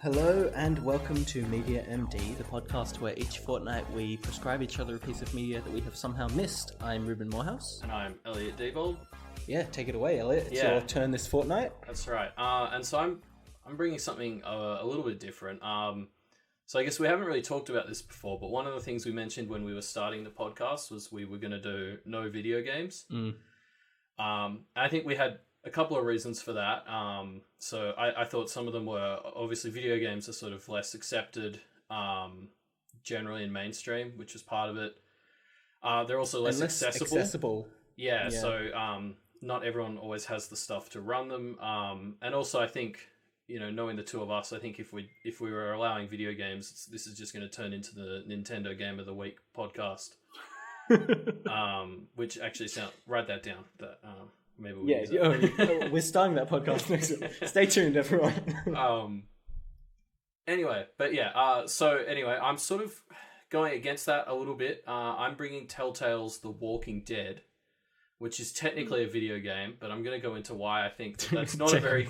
Hello and welcome to Media MD, the podcast where each fortnight we prescribe each other a piece of media that we have somehow missed. I'm Reuben Morehouse. And I'm Elliot Diebold. Yeah, take it away, Elliot. It's your turn this fortnight. That's right. And so I'm bringing something a little bit different. So I guess we haven't really talked about this before, but one of the things we mentioned when we were starting the podcast was we were going to do no video games. I think we had a couple of reasons for that. So I thought some of them were, obviously video games are sort of less accepted generally in mainstream, which is part of it. They're also less accessible. Yeah, so not everyone always has the stuff to run them. And also I think, knowing the two of us, I think if we were allowing video games, this is just going to turn into the Nintendo Game of the Week podcast. Which actually write that down. That maybe we'll use it. We're starting that podcast next week. Stay tuned, everyone. Anyway, but yeah. So anyway, I'm sort of going against that a little bit. I'm bringing Telltale's The Walking Dead, which is technically a video game, but I'm going to go into why I think that's not a very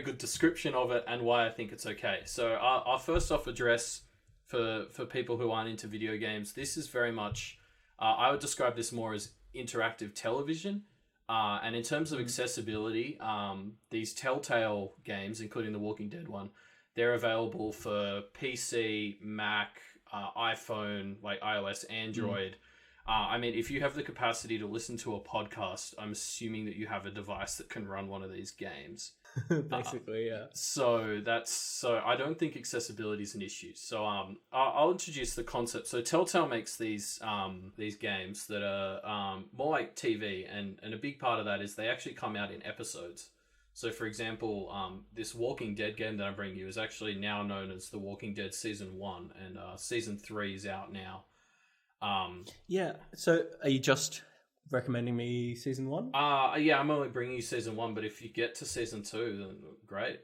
good description of it, and why I think it's okay. So I'll first off address for people who aren't into video games. This is very much I would describe this more as interactive television. And in terms of accessibility, these Telltale games, including the Walking Dead one, they're available for PC, Mac, iPhone, like iOS, Android. I mean, if you have the capacity to listen to a podcast, I'm assuming that you have a device that can run one of these games. Basically, yeah. So I don't think accessibility is an issue. So I'll introduce the concept. So Telltale makes these games that are more like TV, and a big part of that is they actually come out in episodes. So for example, this Walking Dead game that I'm bringing you is actually now known as The Walking Dead Season 1, and Season 3 is out now. So are you just recommending me Season 1? Yeah, I'm only bringing you Season 1, but if you get to Season 2, then great.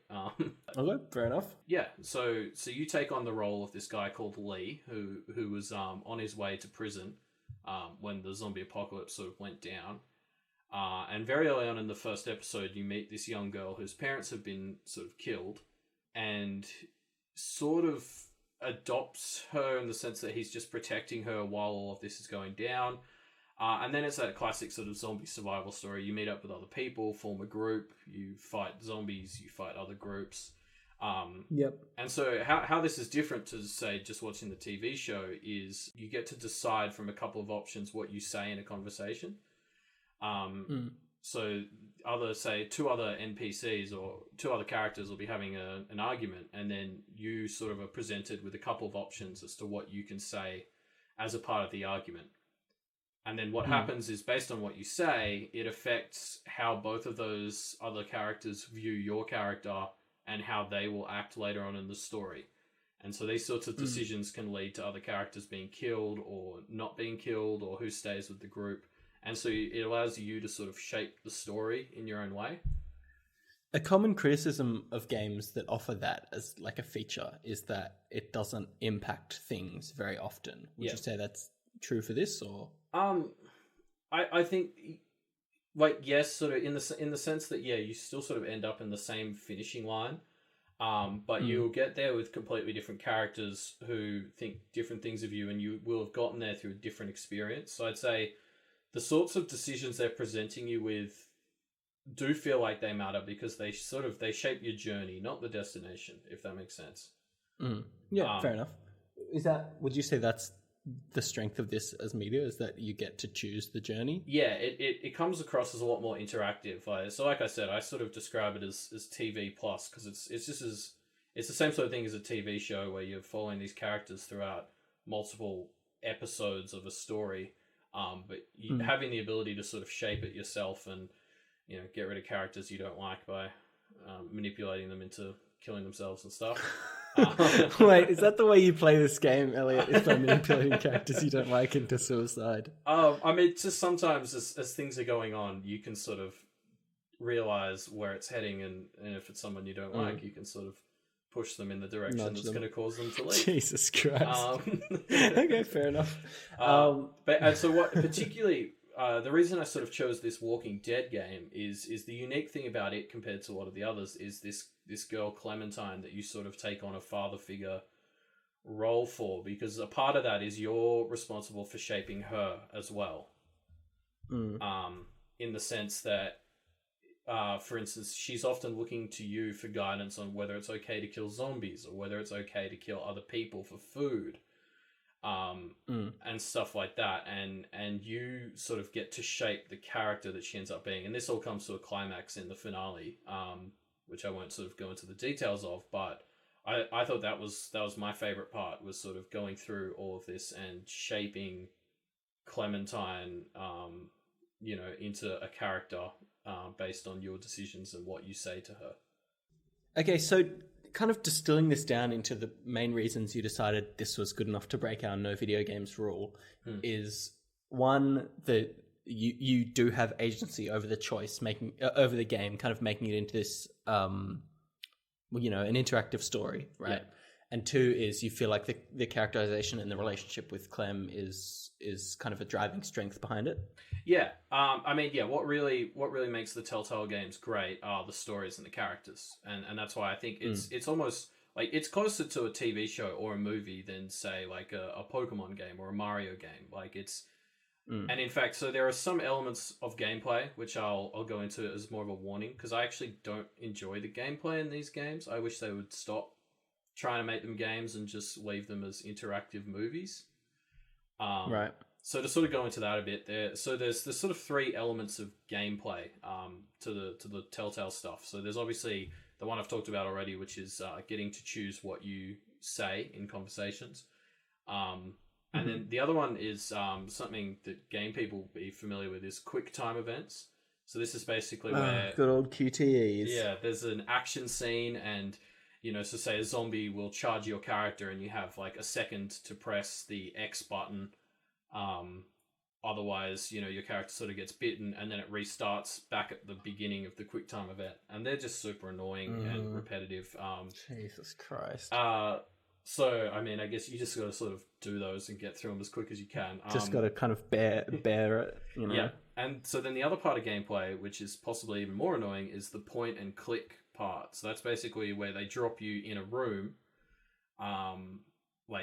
Okay, fair enough. Yeah, so you take on the role of this guy called Lee, who was on his way to prison when the zombie apocalypse sort of went down. And very early on in the first episode, you meet this young girl whose parents have been sort of killed, and sort of adopts her in the sense that he's just protecting her while all of this is going down. And then it's that classic sort of zombie survival story. You meet up with other people, form a group, you fight zombies, you fight other groups. And so how this is different to, say, just watching the TV show is you get to decide from a couple of options what you say in a conversation. So two other NPCs or two other characters will be having an argument, and then you sort of are presented with a couple of options as to what you can say as a part of the argument. And then what happens is, based on what you say, it affects how both of those other characters view your character and how they will act later on in the story. And so these sorts of decisions can lead to other characters being killed or not being killed, or who stays with the group. And so it allows you to sort of shape the story in your own way. A common criticism of games that offer that as like a feature is that it doesn't impact things very often. Would you say that's true for this, or? I think, like, yes, sort of in the sense that, yeah, you still sort of end up in the same finishing line. But you'll get there with completely different characters who think different things of you, and you will have gotten there through a different experience. So I'd say the sorts of decisions they're presenting you with do feel like they matter, because they shape your journey, not the destination, if that makes sense. Yeah, fair enough. Would you say that's the strength of this as media, is that you get to choose the journey? Yeah, it comes across as a lot more interactive. So like I said, I sort of describe it as TV plus, because it's the same sort of thing as a TV show where you're following these characters throughout multiple episodes of a story. But having the ability to sort of shape it yourself and, get rid of characters you don't like by manipulating them into killing themselves and stuff. Wait, is that the way you play this game, Elliot? Is by manipulating characters you don't like into suicide? I mean, just sometimes as things are going on, you can sort of realize where it's heading, and if it's someone you don't like, you can sort of push them in the direction that's going to cause them to leave. Jesus Christ. Okay, fair enough. But so what particularly the reason I sort of chose this Walking Dead game is the unique thing about it compared to a lot of the others is this this girl Clementine that you sort of take on a father figure role for, because a part of that is you're responsible for shaping her as well. In the sense that, for instance, she's often looking to you for guidance on whether it's okay to kill zombies or whether it's okay to kill other people for food, and stuff like that. And you sort of get to shape the character that she ends up being. And this all comes to a climax in the finale, which I won't sort of go into the details of, but I thought that was my favorite part, was sort of going through all of this and shaping Clementine, into a character based on your decisions and what you say to her. Okay, so kind of distilling this down into the main reasons you decided this was good enough to break our no video games rule is, one, that you do have agency over the choice, over the game, kind of making it into this an interactive story, right? Yeah. And two is you feel like the characterization and the relationship with Clem is kind of a driving strength behind it. Yeah. What really makes the Telltale games great are the stories and the characters. And that's why I think it's almost like it's closer to a TV show or a movie than, say, like a Pokemon game or a Mario game. Like it's and in fact, so there are some elements of gameplay which I'll go into as more of a warning, because I actually don't enjoy the gameplay in these games. I wish they would stop trying to make them games and just leave them as interactive movies. Right. So to sort of go into that a bit, there's sort of three elements of gameplay to the Telltale stuff. So there's obviously the one I've talked about already, which is getting to choose what you say in conversations. And then the other one is something that game people will be familiar with, is quick time events. So this is basically where... good old QTEs. Yeah, there's an action scene and, so say a zombie will charge your character and you have like a second to press the X button. Otherwise, your character sort of gets bitten and then it restarts back at the beginning of the quick time event. And they're just super annoying and repetitive. Jesus Christ. So, I guess you just got to sort of do those and get through them as quick as you can. Just got to kind of bear it, Yeah, and so then the other part of gameplay, which is possibly even more annoying, is the point and click part. So that's basically where they drop you in a room.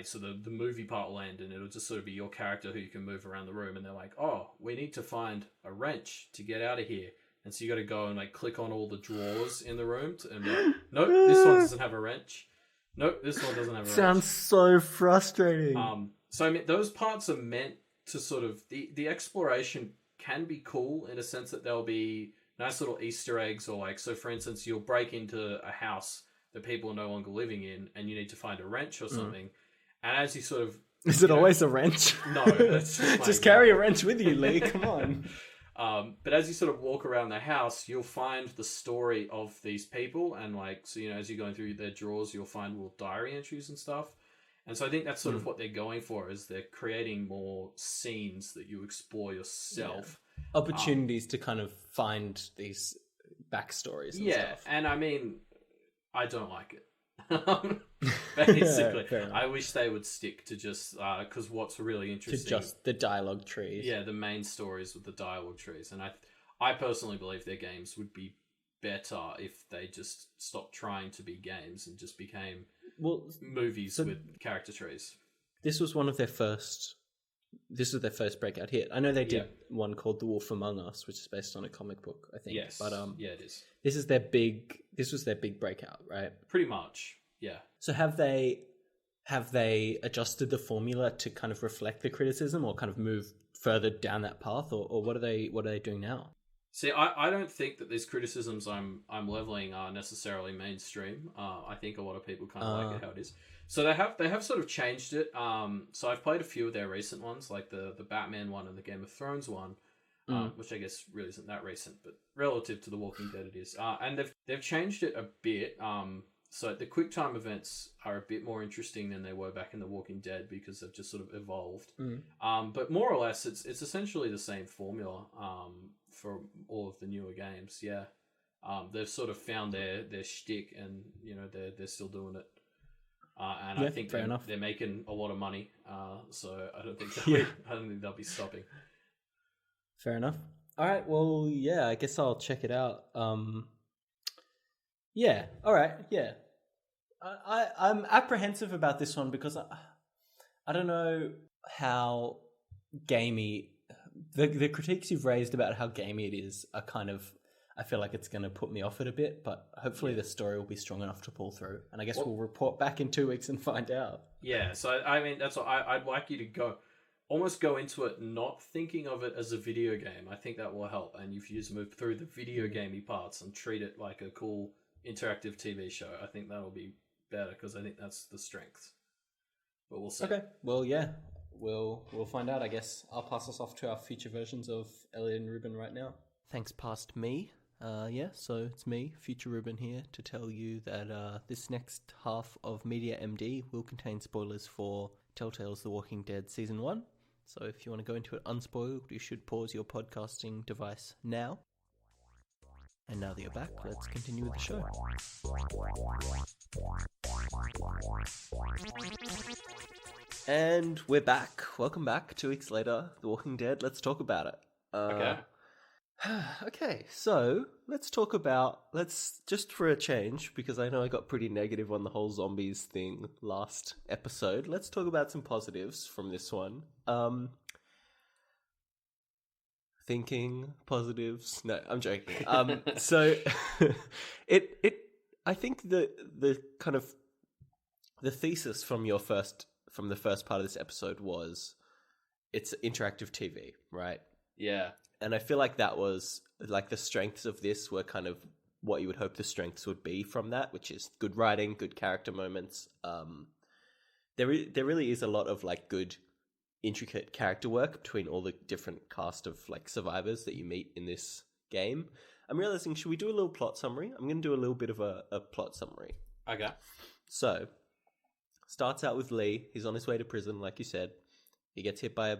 So the movie part will end and it'll just sort of be your character who you can move around the room. And they're like, oh, we need to find a wrench to get out of here. And so you got to go and like click on all the drawers in the room and be like, nope, this one doesn't have a wrench. Nope, this one doesn't have a wrench. Sounds so frustrating. So those parts are meant to sort of... The exploration can be cool in a sense that there'll be nice little Easter eggs, or like... So, for instance, you'll break into a house that people are no longer living in and you need to find a wrench or something. And as you sort of... Is it always a wrench? No, that's just carry a wrench with you, Lee. Come on. But as you sort of walk around the house, you'll find the story of these people, and as you're going through their drawers, you'll find little diary entries and stuff. And so I think that's sort of what they're going for, is they're creating more scenes that you explore yourself. Yeah. Opportunities to kind of find these backstories and stuff. And I don't like it. Basically, I wish they would stick to just because what's really interesting to just the dialogue trees. Yeah, the main stories with the dialogue trees, and I personally believe their games would be better if they just stopped trying to be games and just became movies with character trees. This was one of their first. This was their first breakout hit. I know they did one called The Wolf Among Us, which is based on a comic book, I think. Yes, but it is. This was their big breakout, right? Pretty much, yeah. So have they adjusted the formula to kind of reflect the criticism, or kind of move further down that path, or what are they doing now? See, I don't think that these criticisms I'm leveling are necessarily mainstream. I think a lot of people kind of like it how it is. So they have sort of changed it. So I've played a few of their recent ones, like the Batman one and the Game of Thrones one, which I guess really isn't that recent, but relative to The Walking Dead it is. And they've changed it a bit. So the quick time events are a bit more interesting than they were back in The Walking Dead, because they've just sort of evolved. But more or less, it's essentially the same formula for all of the newer games. Yeah, they've sort of found their shtick, and they're still doing it. And I think they're making a lot of money. So I don't think they'll be stopping. Fair enough. All right. Well, yeah, I guess I'll check it out. Yeah. All right. Yeah. I'm apprehensive about this one because I don't know how gamey the critiques you've raised about how gamey it is are kind of. I feel like it's going to put me off it a bit, but hopefully the story will be strong enough to pull through. And I guess we'll report back in 2 weeks and find out. Yeah, so I mean, that's what I'd like you to almost go into it not thinking of it as a video game. I think that will help. And if you just move through the video gamey parts and treat it like a cool interactive TV show, I think that'll be better because I think that's the strength. But we'll see. Okay. Well, yeah. We'll find out, I guess. I'll pass us off to our future versions of Elliot and Reuben right now. Thanks, past me. So it's me, Future Reuben, here to tell you that this next half of Media MD will contain spoilers for Telltale's The Walking Dead Season 1. So if you want to go into it unspoiled, you should pause your podcasting device now. And now that you're back, let's continue with the show. And we're back. Welcome back. 2 weeks later, The Walking Dead. Let's talk about it. Okay. Okay, so let's just for a change, because I know I got pretty negative on the whole zombies thing last episode, let's talk about some positives from this one. Thinking positives. No, I'm joking. So I think the kind of the thesis from the first part of this episode was it's interactive TV, right? Yeah. And I feel like that was, like, the strengths of this were kind of what you would hope the strengths would be from that, which is good writing, good character moments. There really is a lot of, like, good, intricate character work between all the different cast of, like, survivors that you meet in this game. I'm realizing, should we do a little plot summary? I'm going to do a little bit of a plot summary. Okay. So, starts out with Lee. He's on his way to prison, like you said. He gets hit by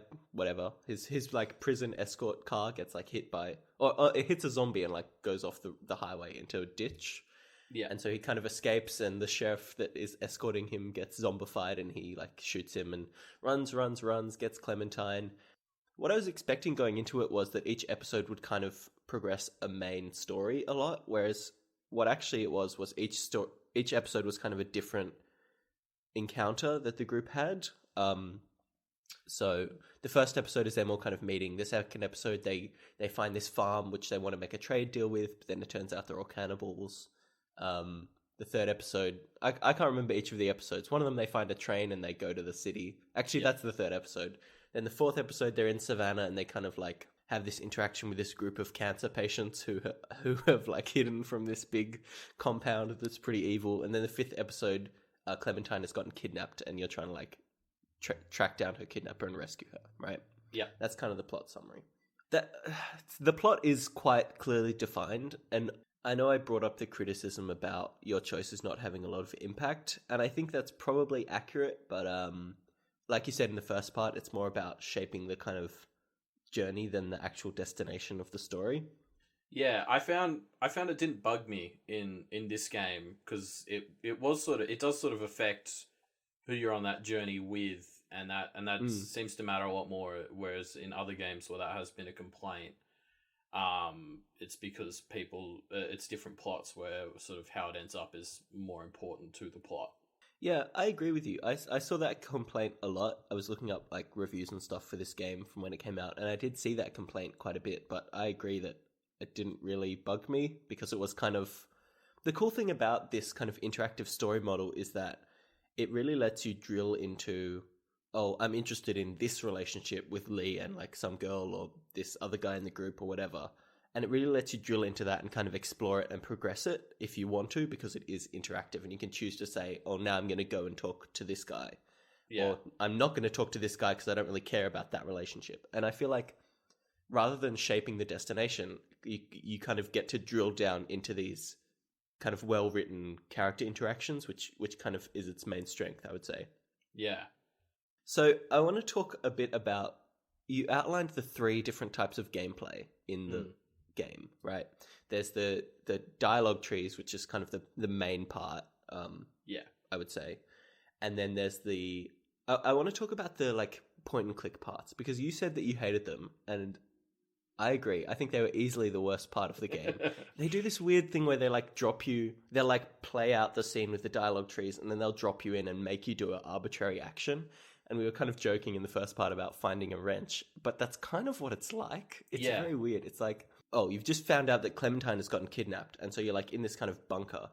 his like prison escort car gets like hit by, or it hits a zombie and like goes off the highway into a ditch. Yeah. And so he kind of escapes, and the sheriff that is escorting him gets zombified, and he like shoots him and runs, gets Clementine. What I was expecting going into it was that each episode would kind of progress a main story a lot, whereas what actually it was each episode was kind of a different encounter that the group had. So the first episode is them all kind of meeting. The second episode, they find this farm which they want to make a trade deal with, but then it turns out they're all cannibals. The third episode, I can't remember each of the episodes. One of them, they find a train and they go to the city. Actually, that's the third episode. Then the fourth episode, they're in Savannah and they kind of like have this interaction with this group of cancer patients who have like hidden from this big compound that's pretty evil. And then the fifth episode, Clementine has gotten kidnapped and you're trying to like track down her kidnapper and rescue her, right? Yeah. That's kind of the plot summary. The plot is quite clearly defined, and I know I brought up the criticism about your choices not having a lot of impact, and I think that's probably accurate, but like you said in the first part, it's more about shaping the kind of journey than the actual destination of the story. Yeah, I found it didn't bug me in this game because it does sort of affect who you're on that journey with, and that seems to matter a lot more. Whereas in other games where that has been a complaint, it's because it's different plots where sort of how it ends up is more important to the plot. Yeah, I agree with you. I saw that complaint a lot. I was looking up like reviews and stuff for this game from when it came out, and I did see that complaint quite a bit. But I agree that it didn't really bug me because it was kind of the cool thing about this kind of interactive story model is that it really lets you drill into, oh, I'm interested in this relationship with Lee and like some girl or this other guy in the group or whatever. And it really lets you drill into that and kind of explore it and progress it if you want to, because it is interactive and you can choose to say, oh, now I'm going to go and talk to this guy. Yeah. Or I'm not going to talk to this guy because I don't really care about that relationship. And I feel like rather than shaping the destination, you kind of get to drill down into these kind of well-written character interactions, which kind of is its main strength, I would say. Yeah. So I want to talk a bit about, you outlined the 3 different types of gameplay in the game, right? There's the dialogue trees, which is kind of the main part, I would say. And then there's I want to talk about the like point and click parts, because you said that you hated them, and I agree. I think they were easily the worst part of the game. They do this weird thing where they like drop you, they'll like play out the scene with the dialogue trees and then they'll drop you in and make you do an arbitrary action. And we were kind of joking in the first part about finding a wrench, but that's kind of what it's like. It's very weird. It's like, oh, you've just found out that Clementine has gotten kidnapped. And so you're like in this kind of bunker.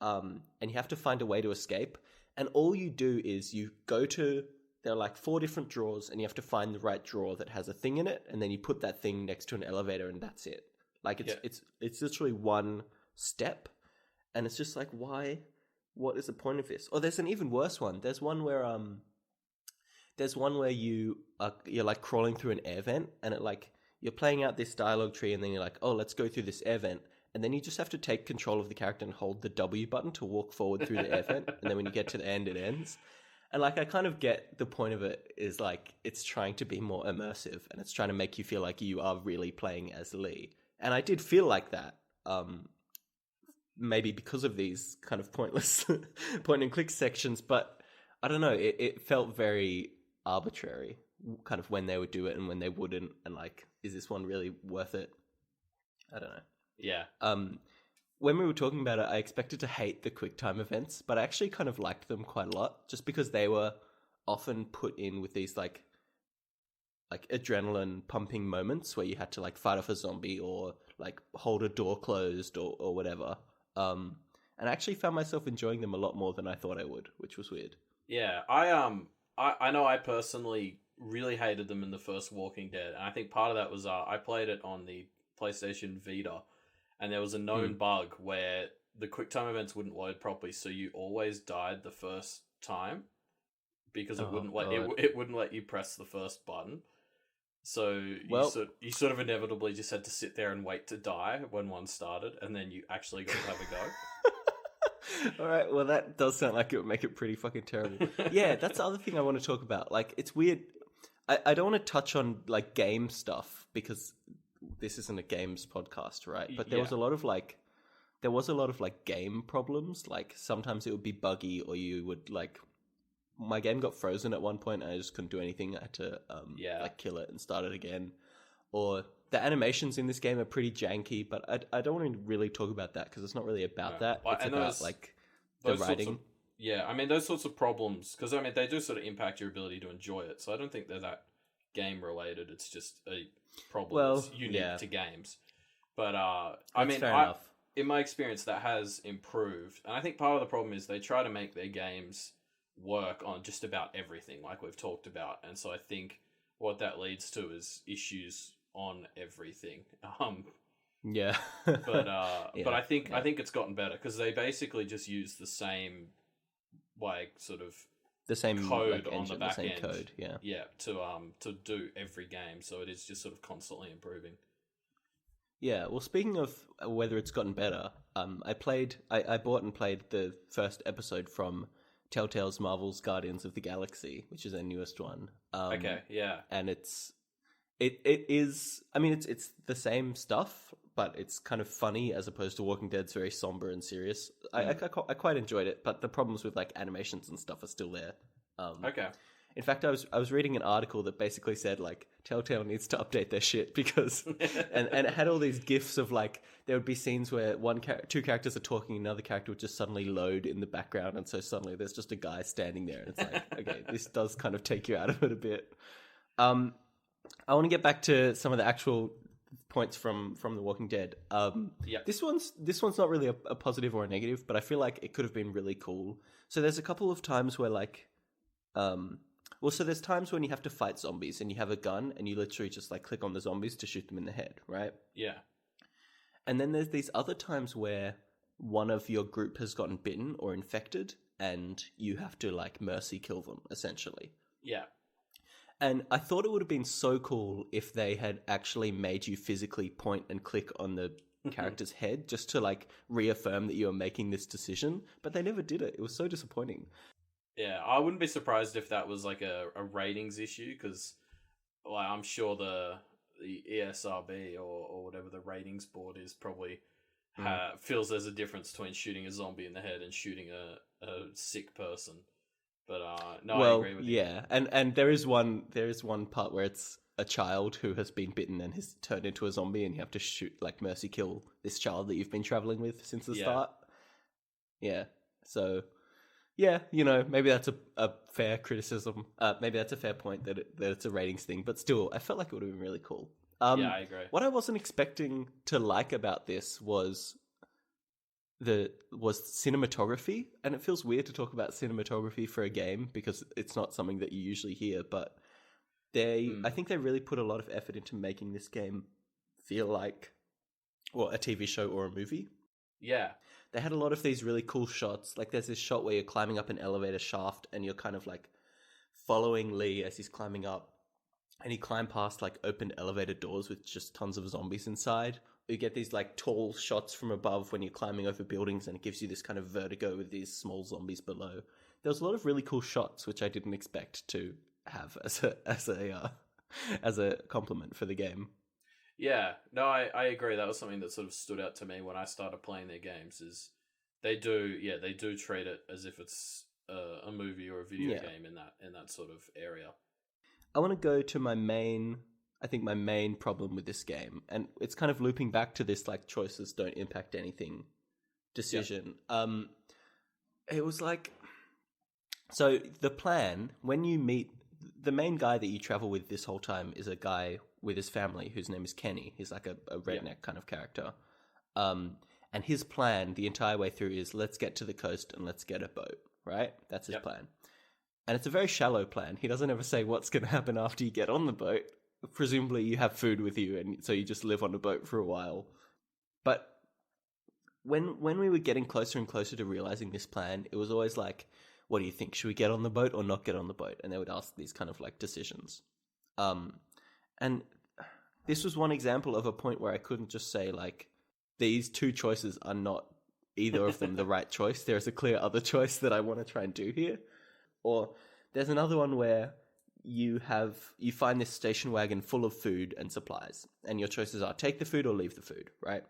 And you have to find a way to escape. And all you do is you go to, there are like 4 different drawers and you have to find the right drawer that has a thing in it. And then you put that thing next to an elevator and that's it. Like it's literally one step. And it's just like, why? What is the point of this? Oh, there's an even worse one. There's one where you're like crawling through an air vent and it like, you're playing out this dialogue tree and then you're like, oh, let's go through this air vent. And then you just have to take control of the character and hold the W button to walk forward through the air vent. And then when you get to the end, it ends. And like, I kind of get the point of it is like, it's trying to be more immersive and it's trying to make you feel like you are really playing as Lee. And I did feel like that, maybe because of these kind of pointless point and click sections. But I don't know, it felt very arbitrary kind of when they would do it and when they wouldn't. And like, is this one really worth it? I don't know. Yeah. When we were talking about it, I expected to hate the QuickTime events, but I actually kind of liked them quite a lot, just because they were often put in with these like adrenaline pumping moments where you had to like fight off a zombie or like hold a door closed or whatever. And I actually found myself enjoying them a lot more than I thought I would, which was weird. Yeah, I know I personally really hated them in the first Walking Dead, and I think part of that was I played it on the PlayStation Vita. And there was a known bug where the QuickTime events wouldn't load properly, so you always died the first time because it wouldn't let you press the first button. So you sort of inevitably just had to sit there and wait to die when one started, and then you actually got to have a go. All right, well that does sound like it would make it pretty fucking terrible. Yeah, that's the other thing I want to talk about. Like, it's weird. I don't want to touch on like game stuff because this isn't a games podcast, right? But there was a lot of like game problems. Like sometimes it would be buggy, or you would like, my game got frozen at one point and I just couldn't do anything. I had to like kill it and start it again. Or the animations in this game are pretty janky, but I don't want to really talk about that because it's not really about that. It's about like the writing. I mean, those sorts of problems, because I mean they do sort of impact your ability to enjoy it. So I don't think they're that game related. It's just a problem that's unique to games. But I mean, in my experience, that has improved, and I think part of the problem is they try to make their games work on just about everything, like we've talked about, and so I think what that leads to is issues on everything. But I think it's gotten better because they basically just use the same like sort of the same code like, on the back end. Code, to do every game, so it is just sort of constantly improving. Yeah, well, speaking of whether it's gotten better, I bought and played the first episode from Telltale's Marvel's Guardians of the Galaxy, which is their newest one. And it is. I mean, it's the same stuff, but it's kind of funny as opposed to Walking Dead's very somber and serious. I quite enjoyed it, but the problems with like animations and stuff are still there. In fact, I was reading an article that basically said like Telltale needs to update their shit because and it had all these gifs of like there would be scenes where two characters are talking, another character would just suddenly load in the background, and so suddenly there's just a guy standing there, and it's like, okay, this does kind of take you out of it a bit. I want to get back to some of the actual points from The Walking Dead. This one's not really a positive or a negative, but I feel like it could have been really cool. So there's a couple of times where like, so there's times when you have to fight zombies and you have a gun and you literally just like click on the zombies to shoot them in the head, right? Yeah. And then there's these other times where one of your group has gotten bitten or infected and you have to like mercy kill them, essentially. Yeah. And I thought it would have been so cool if they had actually made you physically point and click on the character's head just to like reaffirm that you are making this decision. But they never did it. It was so disappointing. Yeah, I wouldn't be surprised if that was like a ratings issue because like, I'm sure the ESRB or whatever the ratings board is probably feels there's a difference between shooting a zombie in the head and shooting a sick person. But no, I agree with you. Yeah, and there is one part where it's a child who has been bitten and has turned into a zombie, and you have to shoot, like, mercy kill this child that you've been traveling with since the start. Yeah, so yeah, maybe that's a fair criticism. Maybe that's a fair point that it's a ratings thing, but still, I felt like it would have been really cool. Yeah, I agree. What I wasn't expecting to like about this was cinematography, and it feels weird to talk about cinematography for a game because it's not something that you usually hear, but I think they really put a lot of effort into making this game feel like a TV show or a movie. Yeah. They had a lot of these really cool shots. Like, there's this shot where you're climbing up an elevator shaft and you're kind of like following Lee as he's climbing up, and he climbed past like opened elevator doors with just tons of zombies inside. You get these like tall shots from above when you're climbing over buildings, and it gives you this kind of vertigo with these small zombies below. There was a lot of really cool shots, which I didn't expect to have as a compliment for the game. Yeah, no, I agree. That was something that sort of stood out to me when I started playing their games. Is they do treat it as if it's a movie or a video game in that sort of area. I want to go to my main problem with this game, and it's kind of looping back to this like choices don't impact anything decision. Yep. It was like, so the plan, when you meet the main guy that you travel with this whole time is a guy with his family whose name is Kenny. He's like a redneck kind of character. And his plan the entire way through is, let's get to the coast and let's get a boat, right? That's his plan. And it's a very shallow plan. He doesn't ever say what's going to happen after you get on the boat. Presumably you have food with you, and so you just live on a boat for a while. But when we were getting closer and closer to realizing this plan, it was always like, what do you think? Should we get on the boat or not get on the boat? And they would ask these kind of like decisions. And this was one example of a point where I couldn't just say like, these two choices are not either of them the right choice. There is a clear other choice that I want to try and do here. Or there's another one where you find this station wagon full of food and supplies, and your choices are take the food or leave the food, right?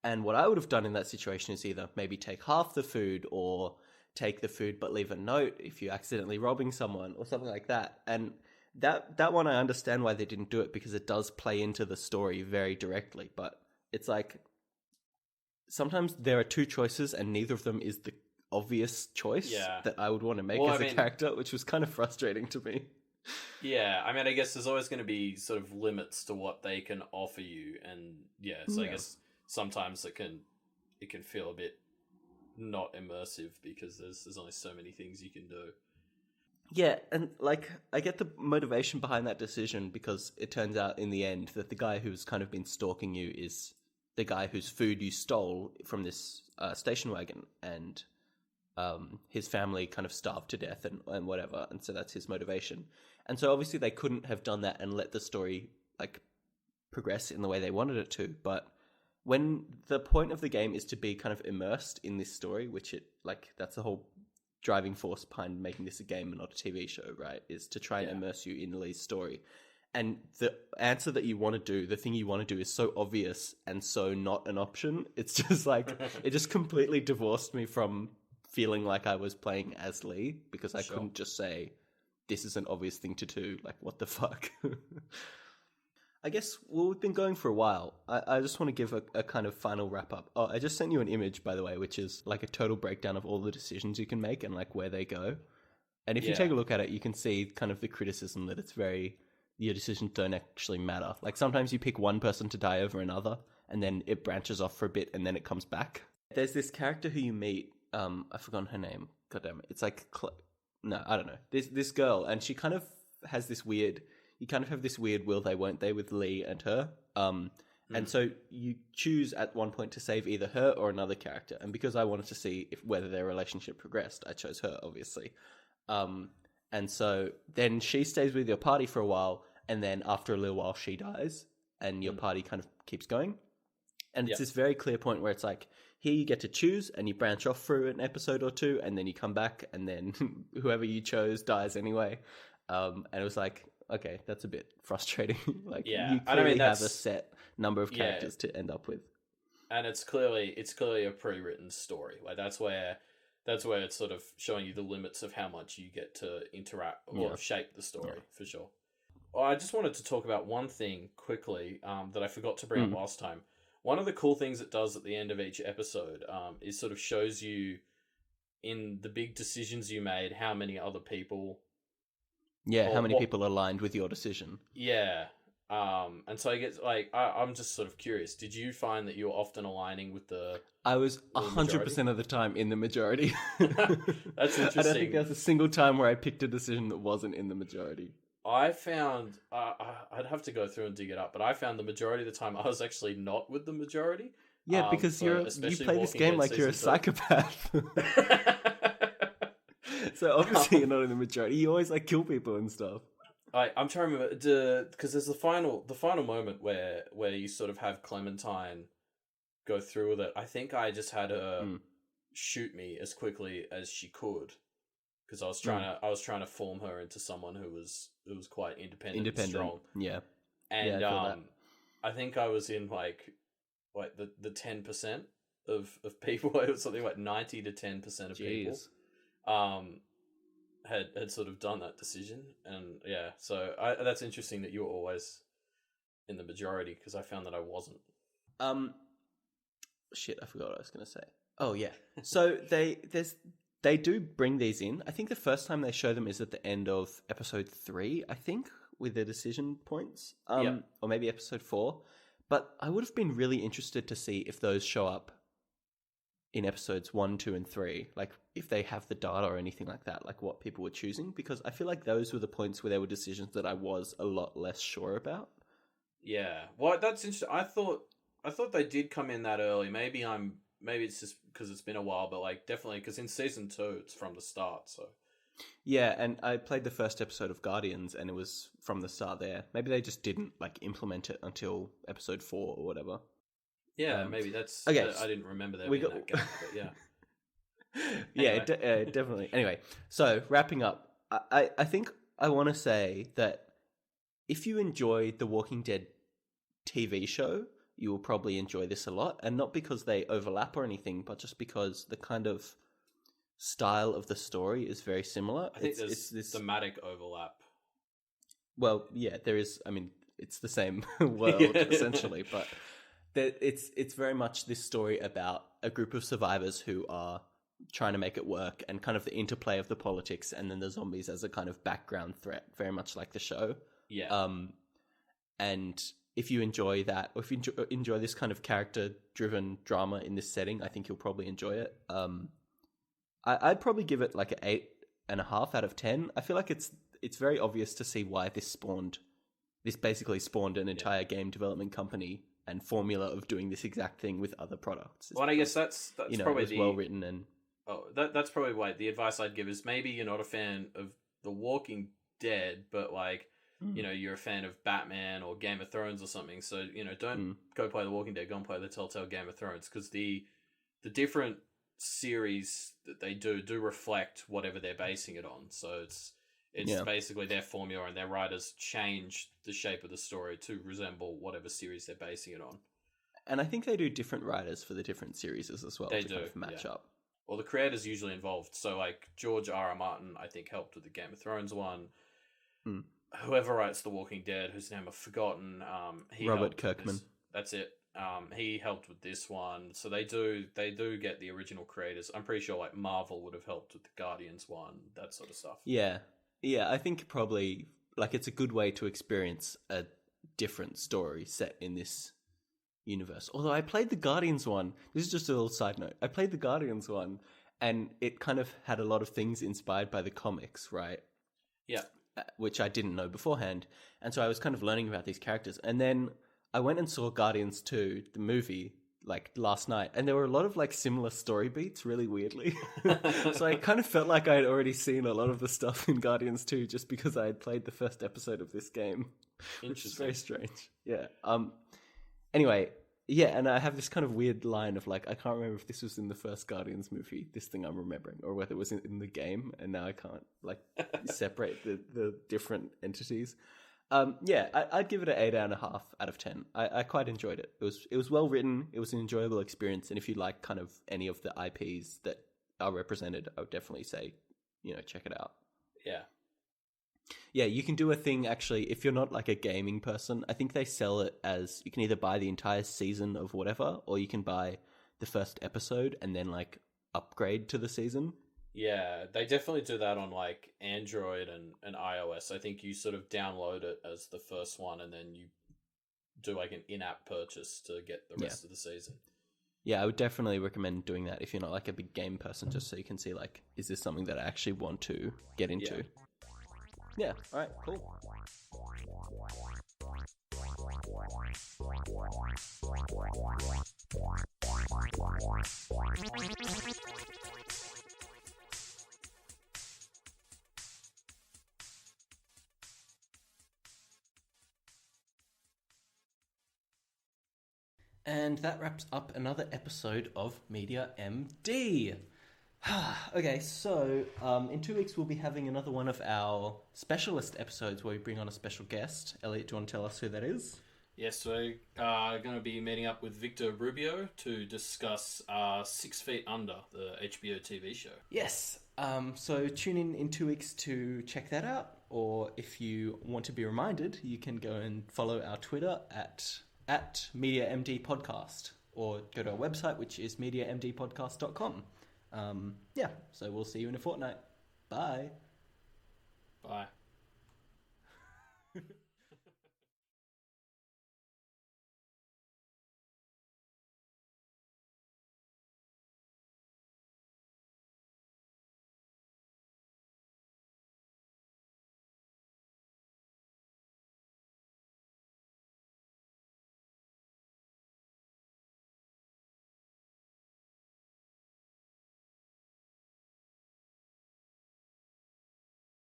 And what I would have done in that situation is either maybe take half the food or take the food but leave a note if you're accidentally robbing someone or something like that. And that one I understand why they didn't do it, because it does play into the story very directly, but it's like sometimes there are two choices and neither of them is the obvious choice that I would want to make as a character, which was kind of frustrating to me. Yeah, I mean, I guess there's always going to be sort of limits to what they can offer you, and I guess sometimes it can feel a bit not immersive because there's only so many things you can do. Yeah, and like I get the motivation behind that decision, because it turns out in the end that the guy who's kind of been stalking you is the guy whose food you stole from this station wagon, and his family kind of starved to death and whatever, and so that's his motivation. And so obviously they couldn't have done that and let the story like progress in the way they wanted it to, but when the point of the game is to be kind of immersed in this story, which that's the whole driving force behind making this a game and not a TV show, right, is to try and immerse you in Lee's story. And the answer that you want to do, the thing you want to do, is so obvious and so not an option. It's just like, it just completely divorced me from feeling like I was playing as Lee, because I couldn't just say, this is an obvious thing to do. Like, what the fuck? I guess, we've been going for a while. I just want to give a kind of final wrap up. Oh, I just sent you an image, by the way, which is like a total breakdown of all the decisions you can make and like where they go. And if you take a look at it, you can see kind of the criticism that your decisions don't actually matter. Like sometimes you pick one person to die over another, and then it branches off for a bit and then it comes back. There's this character who you meet, I've forgotten her name. God damn it. It's like, no, I don't know. This girl, and she kind of has this weird, you kind of have this weird will they won't they with Lee and her. And so you choose at one point to save either her or another character. And because I wanted to see whether their relationship progressed, I chose her, obviously. And so then she stays with your party for a while, and then after a little while she dies, and your party kind of keeps going. And it's this very clear point where it's like, here you get to choose, and you branch off through an episode or two, and then you come back, and then whoever you chose dies anyway. And it was like, okay, that's a bit frustrating. Like, you clearly have a set number of characters to end up with. And it's clearly a pre-written story. Like, that's where That's where it's sort of showing you the limits of how much you get to interact or shape the story, for sure. Well, I just wanted to talk about one thing quickly that I forgot to bring up last time. One of the cool things it does at the end of each episode is sort of shows you in the big decisions you made how many other people... Yeah, how many people aligned with your decision. Yeah. And so I get I'm just sort of curious. Did you find that you were often aligning with the... I was 100% of the time in the majority. That's interesting. I don't think there's a single time where I picked a decision that wasn't in the majority. I found, I'd have to go through and dig it up, but I found the majority of the time I was actually not with the majority. Yeah, because you play this game like you're a psychopath. So obviously you're not in the majority. You always kill people and stuff. I'm trying to remember, because there's the final moment where you sort of have Clementine go through with it. I think I just had her shoot me as quickly as she could. Because I was trying to form her into someone who was quite independent and strong. Yeah. And I think I was in like the 10% of people. It was something like 90 to 10% of people had sort of done that decision. And yeah, so that's interesting that you were always in the majority, because I found that I wasn't. Shit, I forgot what I was going to say. Oh yeah. So they do bring these in. I think the first time they show them is at the end of episode 3, I think, with the decision points. Or maybe episode 4. But I would have been really interested to see if those show up in episodes 1, 2, and 3. Like, if they have the data or anything like that, like what people were choosing. Because I feel like those were the points where there were decisions that I was a lot less sure about. Yeah. Well, that's interesting. I thought they did come in that early. Maybe it's just because it's been a while, but definitely because in season 2 it's from the start. So yeah, and I played the first episode of Guardians, and it was from the start there. Maybe they just didn't implement it until episode 4 or whatever. Yeah, maybe that's okay. I didn't remember there being that gap, but yeah. Yeah, definitely. Anyway, so wrapping up, I think I want to say that if you enjoy the Walking Dead TV show, you will probably enjoy this a lot, and not because they overlap or anything, but just because the kind of style of the story is very similar. I think there's this thematic overlap. Well, yeah, there is. I mean, it's the same world essentially, but it's very much this story about a group of survivors who are trying to make it work, and kind of the interplay of the politics, and then the zombies as a kind of background threat, very much like the show. Yeah. And if you enjoy that, or if you enjoy this kind of character-driven drama in this setting, I think you'll probably enjoy it. I'd probably give it like an 8.5 out of 10. I feel like it's very obvious to see why this basically spawned an entire game development company and formula of doing this exact thing with other products. Well, and I guess that's probably well written, and that's probably why the advice I'd give is maybe you're not a fan of The Walking Dead, but you're a fan of Batman or Game of Thrones or something. So don't go play The Walking Dead. Go and play the Telltale Game of Thrones, because the different series that they do reflect whatever they're basing it on. So it's basically their formula, and their writers change the shape of the story to resemble whatever series they're basing it on. And I think they do different writers for the different series as well, to kind of match up. Well, the creator's usually involved. So George R.R. Martin, I think, helped with the Game of Thrones one. Whoever writes The Walking Dead, whose name I've forgotten, Robert Kirkman. That's it. He helped with this one. So they do get the original creators. I'm pretty sure Marvel would have helped with the Guardians one, that sort of stuff. Yeah. Yeah, I think probably it's a good way to experience a different story set in this universe. Although I played the Guardians one. This is just a little side note. I played the Guardians one, and it kind of had a lot of things inspired by the comics, right? Yeah. Which I didn't know beforehand. And so I was kind of learning about these characters. And then I went and saw Guardians 2, the movie, last night. And there were a lot of similar story beats, really weirdly. So I kind of felt like I had already seen a lot of the stuff in Guardians 2 just because I had played the first episode of this game. Which is very strange. Yeah. Anyway, yeah, and I have this kind of weird line of I can't remember if this was in the first Guardians movie, this thing I'm remembering, or whether it was in the game, and now I can't separate the different entities. Yeah, I'd give it an 8.5 out of 10. I quite enjoyed it. It was well written. It was an enjoyable experience, and if you like kind of any of the IPs that are represented, I would definitely say, check it out. Yeah. Yeah, you can do a thing, actually, if you're not like a gaming person. I think they sell it as, you can either buy the entire season of whatever, or you can buy the first episode and then like upgrade to the season. Yeah, they definitely do that on like Android and iOS. I think you sort of download it as the first one and then you do like an in-app purchase to get the rest of the season. Yeah, I would definitely recommend doing that if you're not like a big game person, just so you can see like, is this something that I actually want to get into? Yeah, alright, cool. And that wraps up another episode of Media MD. Okay, so in 2 weeks we'll be having another one of our specialist episodes where we bring on a special guest. Elliot, do you want to tell us who that is? Yes, we're going to be meeting up with Victor Rubio to discuss 6 Feet Under, the HBO TV show. Yes, so tune in 2 weeks to check that out, or if you want to be reminded, you can go and follow our Twitter at MediaMD Podcast, or go to our website, which is mediamdpodcast.com. So we'll see you in a fortnight. Bye. Bye.